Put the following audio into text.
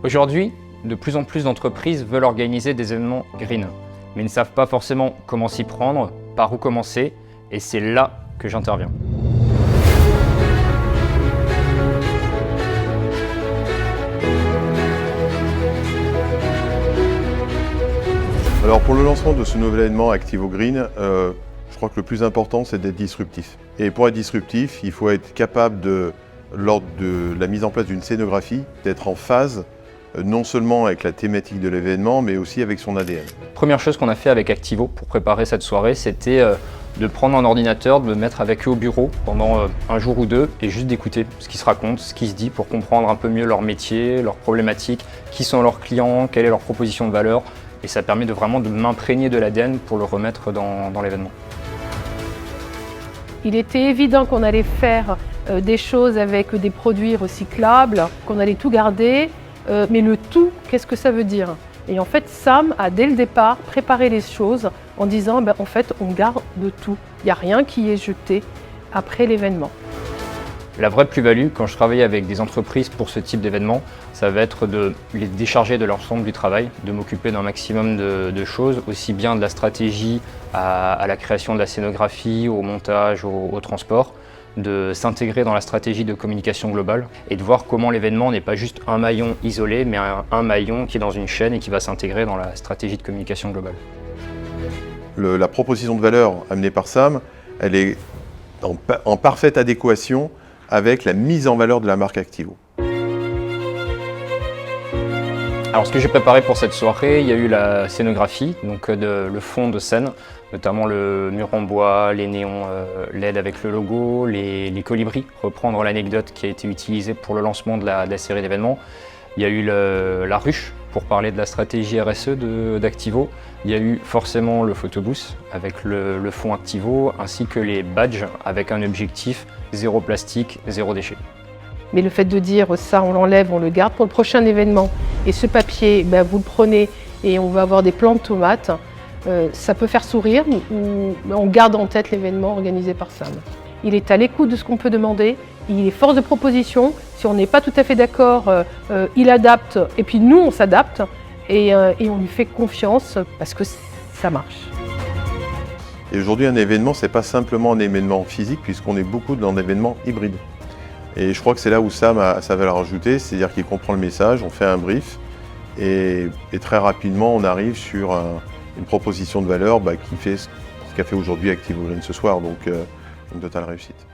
Aujourd'hui, de plus en plus d'entreprises veulent organiser des événements green, mais ne savent pas forcément comment s'y prendre, par où commencer, et c'est là que j'interviens. Alors pour le lancement de ce nouvel événement Activo Green, je crois que le plus important c'est d'être disruptif. Et pour être disruptif, il faut être capable, lors de la mise en place d'une scénographie, d'être en phase non seulement avec la thématique de l'événement, mais aussi avec son ADN. Première chose qu'on a fait avec Activo pour préparer cette soirée, c'était de prendre un ordinateur, de me mettre avec eux au bureau pendant un jour ou deux et juste d'écouter ce qui se raconte, ce qui se dit pour comprendre un peu mieux leur métier, leurs problématiques, qui sont leurs clients, quelle est leur proposition de valeur. Et ça permet vraiment de m'imprégner de l'ADN pour le remettre dans l'événement. Il était évident qu'on allait faire des choses avec des produits recyclables, qu'on allait tout garder, mais le tout, qu'est-ce que ça veut dire? Et en fait, Sam a dès le départ préparé les choses en disant en fait, on garde tout. Il n'y a rien qui est jeté après l'événement. La vraie plus-value, quand je travaille avec des entreprises pour ce type d'événement, ça va être de les décharger de l'ensemble du travail, de m'occuper d'un maximum de choses, aussi bien de la stratégie à la création de la scénographie, au montage, au transport, de s'intégrer dans la stratégie de communication globale et de voir comment l'événement n'est pas juste un maillon isolé, mais un maillon qui est dans une chaîne et qui va s'intégrer dans la stratégie de communication globale. La proposition de valeur amenée par Sam, elle est en parfaite adéquation avec la mise en valeur de la marque Activo. Alors ce que j'ai préparé pour cette soirée, il y a eu la scénographie, donc le fond de scène, notamment le mur en bois, les néons LED avec le logo, les colibris, reprendre l'anecdote qui a été utilisée pour le lancement de la série d'événements. Il y a eu la ruche pour parler de la stratégie RSE d'Activo. Il y a eu forcément le photobooth avec le fond Activo, ainsi que les badges avec un objectif zéro plastique, zéro déchet. Mais le fait de dire ça, on l'enlève, on le garde pour le prochain événement, et ce papier, vous le prenez et on va avoir des plants de tomates, ça peut faire sourire, ou on garde en tête l'événement organisé par Sam. Il est à l'écoute de ce qu'on peut demander, il est force de proposition, si on n'est pas tout à fait d'accord, il adapte, et puis nous on s'adapte, et on lui fait confiance parce que ça marche. Et aujourd'hui, un événement, ce n'est pas simplement un événement physique, puisqu'on est beaucoup dans un événement hybride. Et je crois que c'est là où Sam a sa valeur ajoutée, c'est-à-dire qu'il comprend le message, on fait un brief, et très rapidement, on arrive sur une proposition de valeur qui fait ce qu'a fait aujourd'hui Activo Green ce soir, donc une totale réussite.